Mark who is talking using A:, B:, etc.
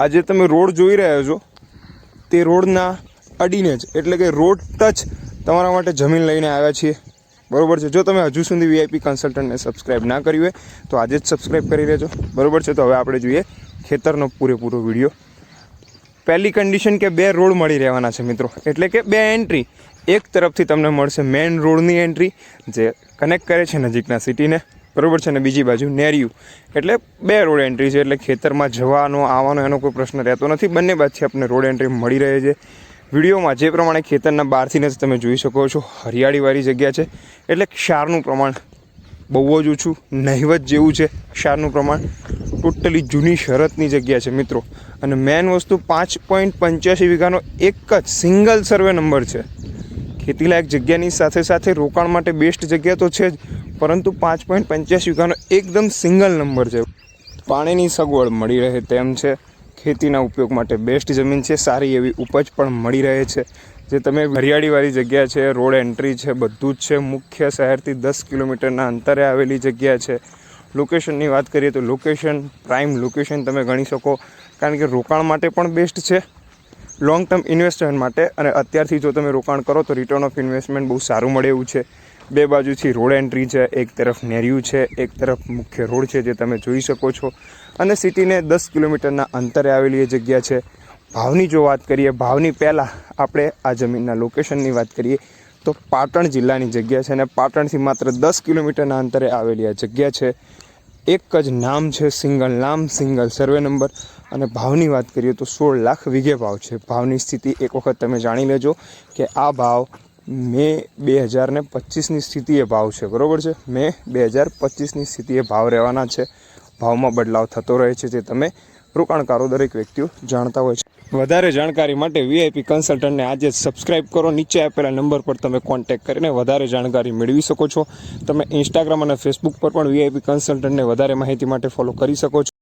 A: આજે તમે રોડ જોઈ રહ્યા છો તે રોડના અડીને જ એટલે કે રોડ ટચ તમારા માટે જમીન લઈને આવ્યા છીએ, બરાબર છે. જો તમે હજુ સુધી વીઆઈપી કન્સલ્ટન્ટને સબસ્ક્રાઈબ ના કરી હોય તો આજે જ સબસ્ક્રાઈબ કરી લેજો, બરાબર છે. તો હવે આપણે જોઈએ ખેતરનો પૂરેપૂરો વિડીયો. પહેલી કન્ડિશન કે 2 રોડ મળી રહેવાના છે મિત્રો, એટલે કે 2 એન્ટ્રી. એક તરફથી તમને મળશે મેઇન રોડની એન્ટ્રી જે કનેક્ટ કરે છે નજીકના સિટીને, બરાબર છે. અને બીજી બાજુ નેરિયું એટલે 2 રોડ એન્ટ્રી છે, એટલે ખેતરમાં જવાનો આવવાનો એનો કોઈ પ્રશ્ન રહેતો નથી. બંને બાજુથી આપણને રોડ એન્ટ્રી મળી રહે છે. વિડીયોમાં જે પ્રમાણે ખેતરના બહારથી જ તમે જોઈ શકો છો, હરિયાળીવાળી જગ્યા છે, એટલે ક્ષારનું પ્રમાણ બહુ જ ઓછું, નહિવત જેવું છે ક્ષારનું પ્રમાણ. ટોટલી જૂની શરતની જગ્યા છે મિત્રો. અને મેન વસ્તુ 5.85 વીઘાનો એક જ સિંગલ સર્વે નંબર છે. ખેતીલાયક જગ્યાની સાથે સાથે રોકાણ માટે બેસ્ટ જગ્યા તો છે જ, પરંતુ 5.85 વીઘાનો એકદમ સિંગલ નંબર છે. પાણીની સગવડ મળી રહે તેમ છે. ખેતીના ઉપયોગ માટે બેસ્ટ જમીન છે. સારી એવી ઉપજ પણ મળી રહે છે. જે તમે હરિયાળીવાળી જગ્યા છે, રોડ એન્ટ્રી છે, બધું જ છે. મુખ્ય શહેરથી 10 કિલોમીટરના અંતરે આવેલી જગ્યા છે. લોકેશનની વાત કરીએ તો લોકેશન પ્રાઇમ લોકેશન તમે ગણી શકો, કારણ કે રોકાણ માટે પણ બેસ્ટ છે, લોંગ ટર્મ ઇન્વેસ્ટમેન્ટ માટે. અને અત્યારથી જો તમે રોકાણ કરો તો રિટર્ન ઓફ ઇન્વેસ્ટમેન્ટ બહુ સારું મળે એવું છે. 2 બાજુથી રોડ એન્ટ્રી છે, એક તરફ નેરિયું છે, એક તરફ મુખ્ય રોડ છે જે તમે જોઈ શકો છો. અને સિટીને 10 કિલોમીટરના અંતરે આવેલી એ જગ્યા છે. ભાવની જો વાત કરીએ, ભાવની પહેલાં આપણે આ જમીનના લોકેશનની વાત કરીએ તો પાટણ જિલ્લાની જગ્યા છે, અને પાટણથી માત્ર 10 કિલોમીટરના અંતરે આવેલી આ જગ્યા છે. એક જ નામ છે, સિંગલ નામ, સિંગલ સર્વે નંબર. અને ભાવની વાત કરીએ તો 16 લાખ વીઘે ભાવ છે. ભાવની સ્થિતિ એક વખત તમે જાણી લેજો કે આ ભાવ મે 2025ની સ્થિતિએ ભાવ છે, બરાબર છે. મે 2025ની સ્થિતિએ ભાવ રહેવાના છે. ભાવમાં બદલાવ થતો રહે છે, જે તમે રોકાણકારો દરેક વ્યક્તિઓ જાણતા હોય છે. વધારે જાણકારી માટે વીઆઈપી કન્સલ્ટન્ટને આજે જ સબસ્ક્રાઇબ કરો. નીચે આપેલા નંબર પર તમે કોન્ટેક્ટ કરીને વધારે જાણકારી મેળવી શકો છો. તમે ઇન્સ્ટાગ્રામ અને ફેસબુક પર પણ વીઆઈપી કન્સલ્ટન્ટને વધારે માહિતી માટે ફોલો કરી શકો છો.